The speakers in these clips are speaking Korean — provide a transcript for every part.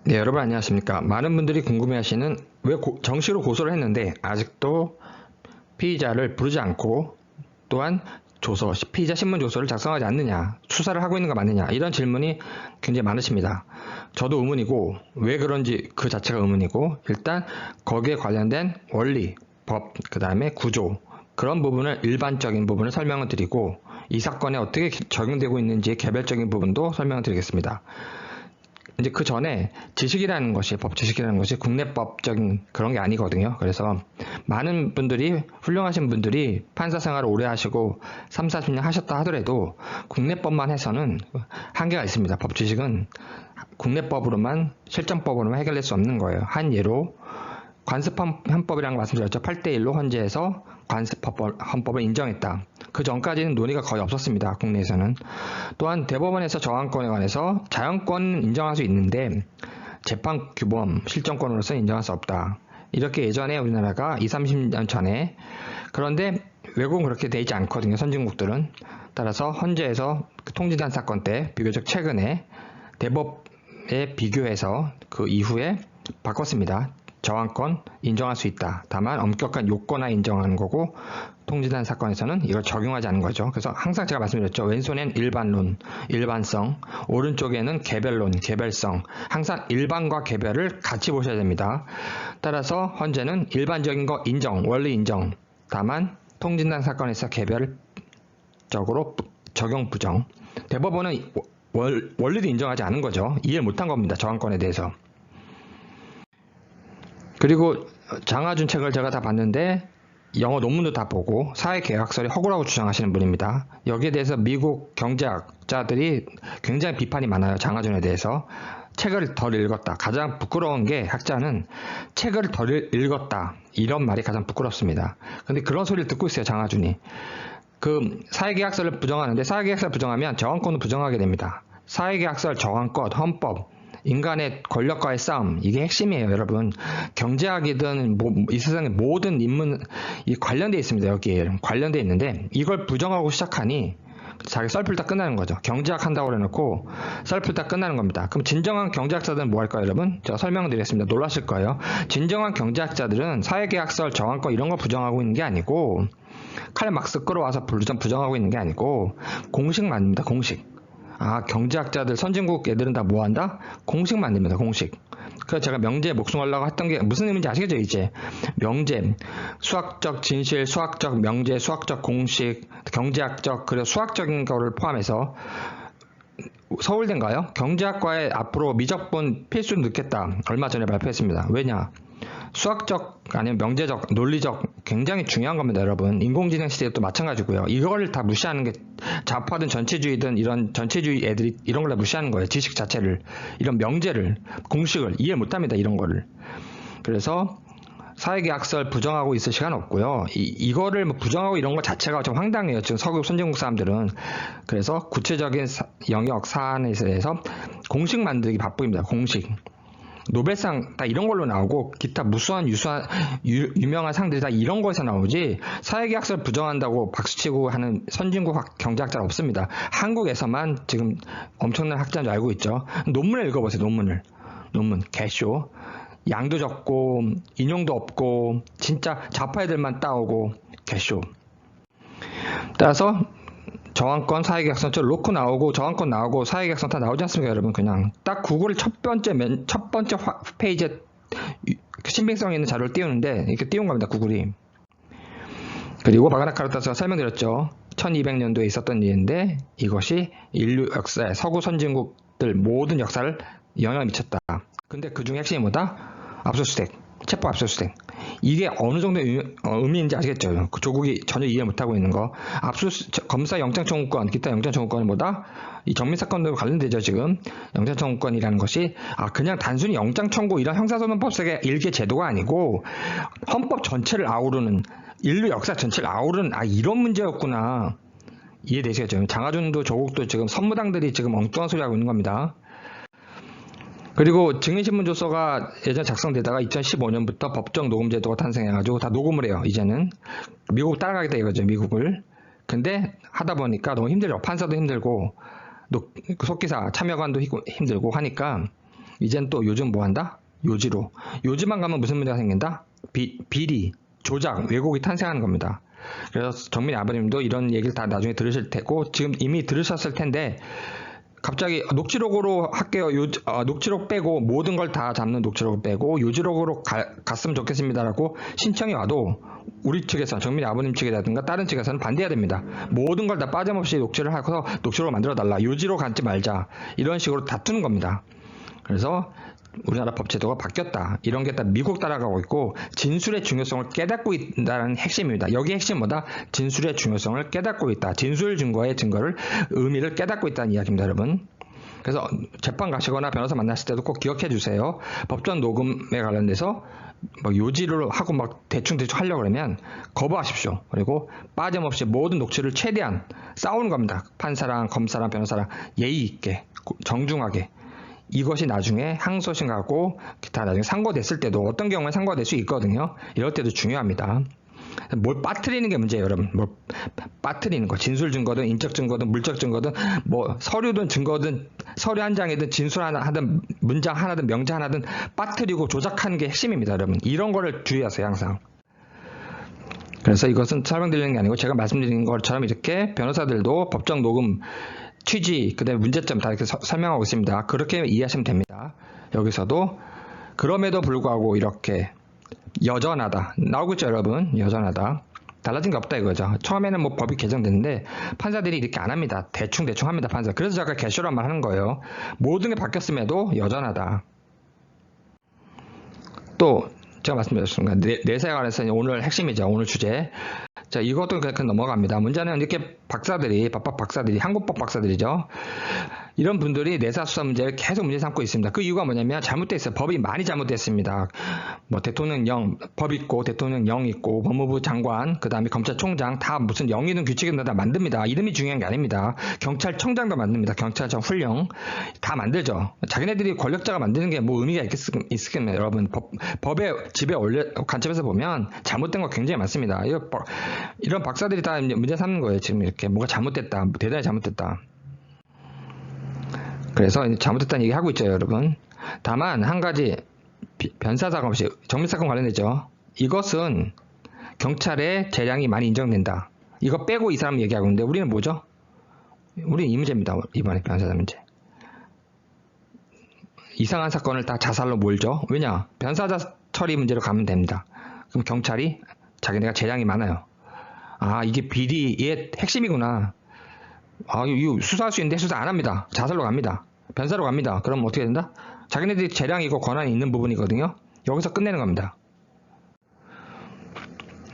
네, 여러분 안녕하십니까. 많은 분들이 궁금해하시는 왜 정시로 고소를 했는데 아직도 피의자를 부르지 않고 또한 피의자 신문 조서를 작성하지 않느냐, 수사를 하고 있는 거 맞느냐, 이런 질문이 굉장히 많으십니다. 저도 의문이고 왜 그런지 그 자체가 의문이고, 일단 거기에 관련된 원리, 법, 그 다음에 구조, 그런 부분을 일반적인 부분을 설명을 드리고, 이 사건에 어떻게 적용되고 있는지 개별적인 부분도 설명을 드리겠습니다. 이제 그 전에 지식이라는 것이, 법 지식이라는 것이 국내법적인 그런 게 아니거든요. 그래서 많은 분들이, 훌륭하신 분들이 판사 생활을 오래 하시고 3, 40년 하셨다 하더라도 국내법만 해서는 한계가 있습니다. 법 지식은 국내법으로만, 실전법으로만 해결될 수 없는 거예요. 한 예로 관습헌법이라는 거 말씀드렸죠. 8대1로 헌재에서 관습헌법을 인정했다. 그 전까지는 논의가 거의 없었습니다. 국내에서는. 또한 대법원에서 저항권에 관해서 자연권은 인정할 수 있는데 재판 규범, 실정권으로서는 인정할 수 없다. 이렇게 예전에 우리나라가 20, 30년 전에, 그런데 외국은 그렇게 돼 있지 않거든요. 선진국들은. 따라서 헌재에서 통지단 사건 때 비교적 최근에 대법에 비교해서 그 이후에 바꿨습니다. 저항권 인정할 수 있다. 다만 엄격한 요건하 인정하는 거고, 통지단 사건에서는 이걸 적용하지 않는 거죠. 그래서 항상 제가 말씀드렸죠. 왼손엔 일반론, 일반성, 오른쪽에는 개별론, 개별성. 항상 일반과 개별을 같이 보셔야 됩니다. 따라서 헌재는 일반적인 거 인정, 원리 인정. 다만 통지단 사건에서 개별적으로 적용 부정. 대법원은 원리도 인정하지 않은 거죠. 이해 못한 겁니다. 저항권에 대해서. 그리고 장하준 책을 제가 다 봤는데 영어 논문도 다 보고 사회계약설이 허구라고 주장하시는 분입니다. 여기에 대해서 미국 경제학자들이 굉장히 비판이 많아요. 장하준에 대해서. 책을 덜 읽었다. 가장 부끄러운 게, 학자는 책을 덜 읽었다, 이런 말이 가장 부끄럽습니다. 근데 그런 소리를 듣고 있어요. 장하준이. 그 사회계약설을 부정하는데, 사회계약설을 부정하면 저항권도 부정하게 됩니다. 사회계약설, 저항권, 헌법, 인간의 권력과의 싸움, 이게 핵심이에요. 여러분, 경제학이든 이 세상의 모든 인문이 관련되어 있습니다. 여기에 관련되어 있는데 이걸 부정하고 시작하니 자기 썰풀 다 끝나는 거죠. 경제학 한다고 해놓고 썰풀 다 끝나는 겁니다. 그럼 진정한 경제학자들은 뭐 할까요? 여러분, 제가 설명드리겠습니다. 놀라실 거예요. 진정한 경제학자들은 사회계약설, 저항권 이런 거 부정하고 있는 게 아니고, 칼 막스 끌어와서 부정하고 있는 게 아니고 공식 만듭니다. 공식. 경제학자들, 선진국 애들은 다 뭐 한다? 공식 만듭니다. 공식. 그래서 제가 명제에 목숨하려고 했던 게 무슨 의미인지 아시겠죠? 이제 명제, 수학적 진실, 수학적 명제, 수학적 공식, 경제학적, 그리고 수학적인 거를 포함해서 서울대인가요? 경제학과에 앞으로 미적분 필수를 넣겠다. 얼마 전에 발표했습니다. 왜냐? 수학적 아니면 명제적, 논리적 굉장히 중요한 겁니다. 여러분, 인공지능 시대도 마찬가지고요. 이거를 다 무시하는 게, 좌파든 전체주의든 이런 전체주의 애들이 이런 걸 다 무시하는 거예요. 지식 자체를, 이런 명제를, 공식을 이해 못합니다. 이런 거를. 그래서 사회계약설 부정하고 있을 시간 없고요. 이거를 부정하고 이런 것 자체가 좀 황당해요. 지금 서구 선진국 사람들은. 그래서 구체적인 영역 사안에 대해서 공식 만들기 바쁩니다. 공식. 노벨상 다 이런 걸로 나오고, 기타 무수한 유명한 상들이 다 이런 거에서 나오지, 사회계약설 부정한다고 박수치고 하는 선진국 경제학자는 없습니다. 한국에서만 지금 엄청난 학자인 줄 알고 있죠. 논문을 읽어보세요. 논문 개쇼. 양도 적고 인용도 없고 진짜 좌파 애들만 따오고 개쇼. 따라서 저항권, 사회계약설 놓고 나오고, 저항권 나오고 사회계약설 다 나오지 않습니까? 여러분, 그냥 딱 구글을 첫 번째 페이지에 신빙성 있는 자료를 띄우는데 이렇게 띄운 겁니다. 구글이. 그리고 바그나 카르타스가 설명드렸죠. 1200년도에 있었던 일인데 이것이 인류 역사에, 서구 선진국들 모든 역사를 영향을 미쳤다. 근데 그 중에 핵심이 뭐다? 압수수색, 체포 압수수색. 이게 어느 정도의 의미인지 아시겠죠? 그 조국이 전혀 이해 못하고 있는 거. 검사 영장청구권, 기타 영장청구권은 뭐다? 이 정밀사건도 관련되죠. 지금 영장청구권이라는 것이 그냥 단순히 영장청구 이런 형사소송법석의 일개 제도가 아니고 헌법 전체를 아우르는, 인류 역사 전체를 아우르는 이런 문제였구나. 이해되시겠죠? 장하준도 조국도 지금 선무당들이 지금 엉뚱한 소리 하고 있는 겁니다. 그리고 증인신문 조서가 예전 작성되다가 2015년부터 법정 녹음 제도가 탄생해가지고 다 녹음을 해요. 이제는 미국 따라가겠다 이거죠. 미국을. 근데 하다 보니까 너무 힘들죠. 판사도 힘들고 속기사 참여관도 힘들고 하니까 이젠 또 요즘 뭐 한다? 요지로. 요지만 가면 무슨 문제가 생긴다? 비리, 조작, 왜곡이 탄생하는 겁니다. 그래서 정민이 아버님도 이런 얘기를 다 나중에 들으실 테고 지금 이미 들으셨을 텐데 갑자기 녹취록으로 할게요. 녹취록 빼고 모든 걸 다 잡는 녹취록을 빼고 요지록으로 갔으면 좋겠습니다라고 신청이 와도 우리 측에서 정민이 아버님 측이라든가 다른 측에서는 반대해야 됩니다. 모든 걸 다 빠짐없이 녹취를 하고서 녹취록을 만들어 달라. 요지로 갖지 말자. 이런 식으로 다투는 겁니다. 그래서 우리나라 법제도가 바뀌었다. 이런 게 다 미국 따라가고 있고 진술의 중요성을 깨닫고 있다는 핵심입니다. 여기 핵심 뭐다? 진술의 중요성을 깨닫고 있다. 진술 증거의 증거를 의미를 깨닫고 있다는 이야기입니다, 여러분. 그래서 재판 가시거나 변호사 만났을 때도 꼭 기억해 주세요. 법정 녹음에 관련돼서 막 요지를 하고 막 대충 하려고 그러면 거부하십시오. 그리고 빠짐없이 모든 녹취를 최대한 싸우는 겁니다. 판사랑 검사랑 변호사랑 예의 있게 정중하게. 이것이 나중에 항소심 가고 기타 나중에 상고됐을 때도 어떤 경우에 상고될 수 있거든요. 이럴 때도 중요합니다. 뭘 빠뜨리는 게 문제예요, 여러분. 뭘 빠뜨리는 거. 진술 증거든 인적 증거든 물적 증거든 뭐 서류든 증거든 서류 한 장이든 진술 하든 문장 하나든 명장 하나든 빠뜨리고 조작하는 게 핵심입니다, 여러분. 이런 거를 주의하세요, 항상. 그래서 이것은 설명드리는 게 아니고 제가 말씀드린 것처럼 이렇게 변호사들도 법정 녹음 취지, 그 다음에 문제점 다 이렇게 설명하고 있습니다. 그렇게 이해하시면 됩니다. 여기서도 그럼에도 불구하고 이렇게 여전하다. 나오고 있죠, 여러분. 여전하다. 달라진 게 없다 이거죠. 처음에는 뭐 법이 개정됐는데 판사들이 이렇게 안 합니다. 대충 합니다, 판사. 그래서 제가 개쇼란 말 하는 거예요. 모든 게 바뀌었음에도 여전하다. 또 제가 말씀드렸습니다. 내사에 관해서 오늘 핵심이죠. 오늘 주제. 자, 이것도 그냥 넘어갑니다. 문제는 이렇게 박사들이, 법학 박사들이, 한국법 박사들이죠. 이런 분들이 내사수사 문제를 계속 문제 삼고 있습니다. 그 이유가 뭐냐면 잘못돼 있어요. 법이 많이 잘못됐습니다. 뭐 대통령령, 법 있고 대통령령 있고 법무부 장관, 그 다음에 검찰총장 다 무슨 영이든 규칙이든 다 만듭니다. 이름이 중요한 게 아닙니다. 경찰청장도 만듭니다. 경찰청 훈령 다 만들죠. 자기네들이 권력자가 만드는 게 뭐 의미가 있겠습니까? 여러분 법의 집에 관점에서 보면 잘못된 거 굉장히 많습니다. 이런 박사들이 다 문제 삼는 거예요. 지금 이렇게 뭐가 잘못됐다, 대단히 잘못됐다. 그래서 잘못됐다는 얘기 하고 있죠, 여러분. 다만 한 가지 변사사건 없이 정밀사건 관련되죠. 이것은 경찰의 재량이 많이 인정된다. 이거 빼고 이 사람 얘기하고 있는데 우리는 뭐죠? 우리는 이 문제입니다. 이번에 변사사 문제. 이상한 사건을 다 자살로 몰죠. 왜냐? 변사자 처리 문제로 가면 됩니다. 그럼 경찰이 자기네가 재량이 많아요. 아, 이게 비리의 핵심이구나. 아, 이거 수사할 수 있는데 수사 안 합니다. 자살로 갑니다. 변사로 갑니다. 그럼 어떻게 된다? 자기네들이 재량이고 권한이 있는 부분이거든요. 여기서 끝내는 겁니다.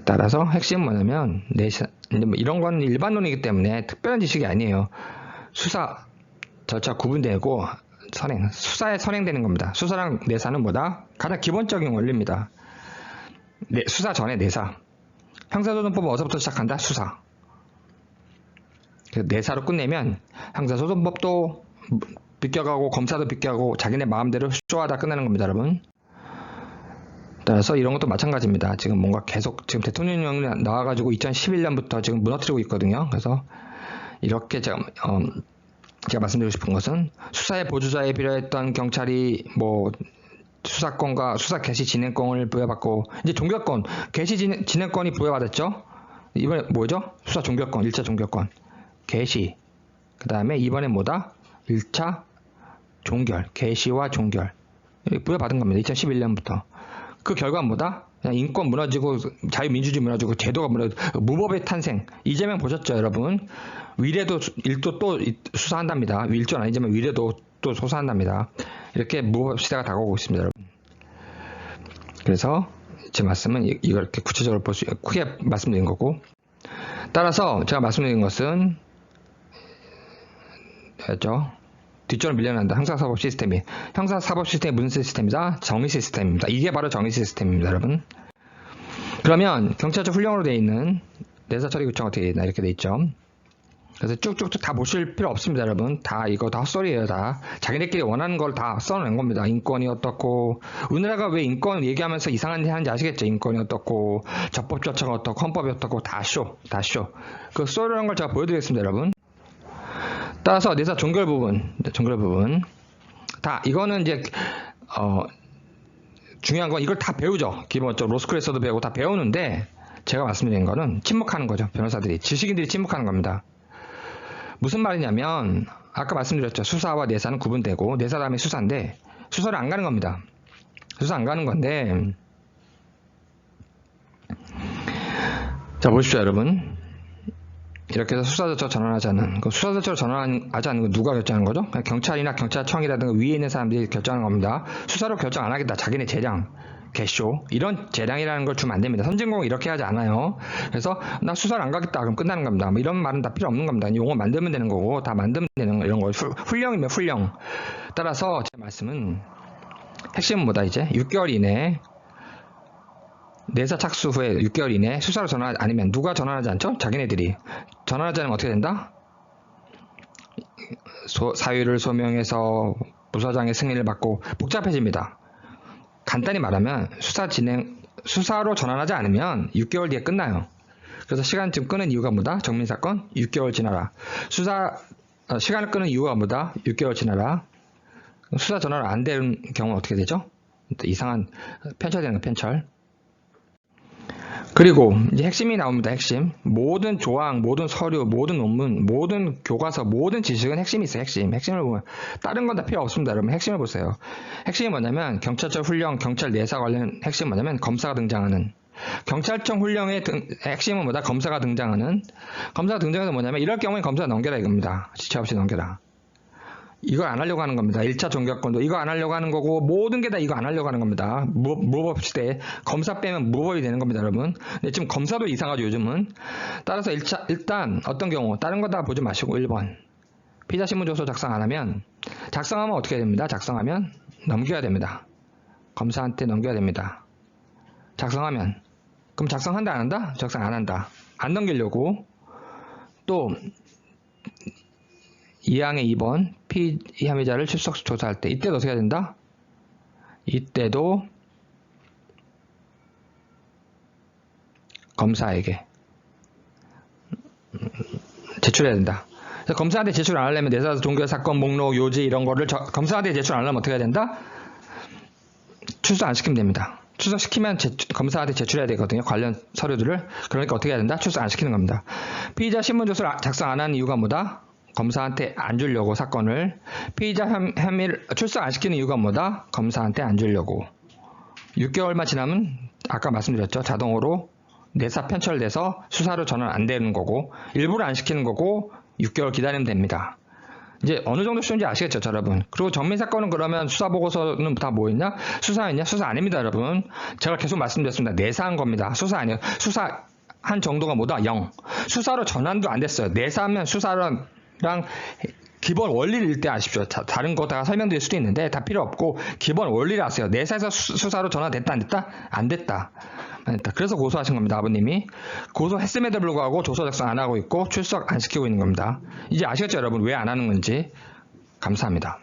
따라서 핵심은 뭐냐면 이런 건 일반론이기 때문에 특별한 지식이 아니에요. 수사 절차 구분되고 수사에 선행되는 겁니다. 수사랑 내사는 뭐다? 가장 기본적인 원리입니다. 수사 전에 내사. 형사소송법은 어디서부터 시작한다? 수사. 내사로 끝내면 형사소송법도 비껴가고 검사도 비껴가고 자기네 마음대로 쇼하다 끝내는 겁니다, 여러분. 따라서 이런 것도 마찬가지입니다. 지금 뭔가 계속 지금 대통령령이 나와가지고 2011년부터 지금 무너뜨리고 있거든요. 그래서 이렇게 제가 말씀드리고 싶은 것은 수사의 보조자에 필요했던 경찰이 뭐 수사권과 수사 개시 진행권을 부여받고 이제 종결권, 개시 진행권이 부여받았죠. 이번에 뭐죠? 수사 종결권, 1차 종결권, 개시. 그 다음에 이번에 뭐다? 1차 종결, 개시와 종결 부여받은 겁니다. 2011년부터. 그 결과는 뭐다? 그냥 인권 무너지고 자유민주주의 무너지고 제도가 무너지고 무법의 탄생. 이재명 보셨죠, 여러분? 위례도 일도 또 수사한답니다. 일조는 아니지만 위례도 또 조사한답니다. 이렇게 무법 시대가 다가오고 있습니다, 여러분. 그래서 제 말씀은 이걸 이렇게 구체적으로 볼 수 크게 말씀드린 거고, 따라서 제가 말씀드린 것은 뒷전을 밀려난다. 형사사법 시스템이. 형사사법 시스템이 무슨 시스템이다? 정의 시스템입니다. 이게 바로 정의 시스템입니다, 여러분. 그러면 경찰청 훈령으로 되어 있는 내사처리 구청 어떻게 되나 이렇게 되어 있죠. 그래서 쭉쭉쭉 다 보실 필요 없습니다, 여러분. 다 이거 다 헛소리예요, 다. 자기네끼리 원하는 걸 다 써놓은 겁니다. 인권이 어떻고, 우리나라가 왜 인권 얘기하면서 이상한 일 하는지 아시겠죠? 인권이 어떻고, 적법 절차가 어떻고, 헌법이 어떻고, 다 쇼. 그 쏘려는 걸 제가 보여드리겠습니다, 여러분. 따라서 내사 종결 부분. 다 이거는 이제 중요한 건 이걸 다 배우죠. 기본적으로 로스쿨에서도 배우고 다 배우는데 제가 말씀드린 거는 침묵하는 거죠. 변호사들이 지식인들이 침묵하는 겁니다. 무슨 말이냐면 아까 말씀드렸죠. 수사와 내사는 구분되고 내사 다음에 수사인데 수사를 안 가는 겁니다. 수사 안 가는 건데 자 보십시오 여러분. 이렇게 해서 수사절차로 전환하자는 그 수사절차로 전환하지 않는 건 누가 결정하는 거죠? 경찰이나 경찰청이라든가 위에 있는 사람들이 결정하는 겁니다. 수사로 결정 안 하겠다. 자기네 재량, 개쇼 이런 재량이라는 걸 주면 안 됩니다. 선진국은 이렇게 하지 않아요. 그래서 나 수사를 안 가겠다. 그럼 끝나는 겁니다. 뭐 이런 말은 다 필요 없는 겁니다. 용어 만들면 되는 거고 다 만들면 되는 거 이런 거 훈령이면 훈령. 따라서 제 말씀은 핵심은 뭐다 이제 6개월 이내 내사 착수 후에 6개월 이내 수사로 전환 아니면 누가 전환하지 않죠? 자기네들이 전환하지 않으면 어떻게 된다? 사유를 소명해서 부서장의 승인을 받고 복잡해집니다. 간단히 말하면 수사로 전환하지 않으면 6개월 뒤에 끝나요. 그래서 시간 지금 끄는 이유가 뭐다? 정민사건 6개월 지나라. 시간을 끄는 이유가 뭐다? 6개월 지나라. 수사 전환을 안 되는 경우는 어떻게 되죠? 이상한 편철되는 거 편철. 그리고 이제 핵심이 나옵니다. 핵심. 모든 조항, 모든 서류, 모든 논문, 모든 교과서, 모든 지식은 핵심이 있어요. 핵심을 보면 다른 건 다 필요 없습니다. 여러분 핵심을 보세요. 핵심이 뭐냐면 경찰청 훈령, 경찰 내사 관련 핵심은 뭐냐면 검사가 등장하는 경찰청 훈령의 핵심은 뭐다? 검사가 등장하는 검사가 등장해서 뭐냐면 이럴 경우에 검사가 넘겨라 이겁니다. 지체 없이 넘겨라. 이걸 안 하려고 하는 겁니다. 1차 종결권도 이거 안 하려고 하는 거고 모든 게 다 이거 안 하려고 하는 겁니다. 무법 시대에 검사 빼면 무법이 되는 겁니다, 여러분. 근데 지금 검사도 이상하죠, 요즘은. 따라서 일단 어떤 경우 다른 거 다 보지 마시고 1번 피의자신문조서 작성 안 하면 작성하면 어떻게 됩니다? 작성하면 넘겨야 됩니다. 검사한테 넘겨야 됩니다. 작성하면 그럼 작성한다 안 한다? 작성 안 한다. 안 넘기려고 또 2항의 2번 피의 혐의자를 출석 조사할 때 이때도 어떻게 해야 된다? 이때도 검사에게 제출해야 된다. 그래서 검사한테 제출 안 하려면 내사 종결 사건 목록 요지 이런 거를 검사한테 제출 안 하려면 어떻게 해야 된다? 출석 안 시키면 됩니다. 출석시키면 검사한테 제출해야 되거든요. 관련 서류들을. 그러니까 어떻게 해야 된다? 출석 안 시키는 겁니다. 피의자 신문조서를 작성 안 하는 이유가 뭐다? 검사한테 안 주려고 사건을. 피의자 혐의를 출석 안 시키는 이유가 뭐다? 검사한테 안 주려고. 6개월만 지나면 아까 말씀드렸죠. 자동으로 내사 편철돼서 수사로 전환 안 되는 거고 일부러 안 시키는 거고 6개월 기다리면 됩니다. 이제 어느 정도 쉬운지 아시겠죠, 여러분? 그리고 정민사건은 그러면 수사보고서는 다 뭐 있냐? 수사했냐? 수사 아닙니다, 여러분. 제가 계속 말씀드렸습니다. 내사한 겁니다. 수사 아니에요. 수사한 정도가 뭐다? 0. 수사로 전환도 안 됐어요. 내사하면 수사랑 기본 원리를 일단 아십시오. 다른 거 다 설명드릴 수도 있는데 다 필요 없고 기본 원리를 아세요. 내사에서 수사로 전환됐다 안 됐다? 안 됐다. 그래서 고소하신 겁니다. 아버님이 고소했음에도 불구하고 조서 작성 안 하고 있고 출석 안 시키고 있는 겁니다. 이제 아시겠죠 여러분? 왜 안 하는 건지. 감사합니다.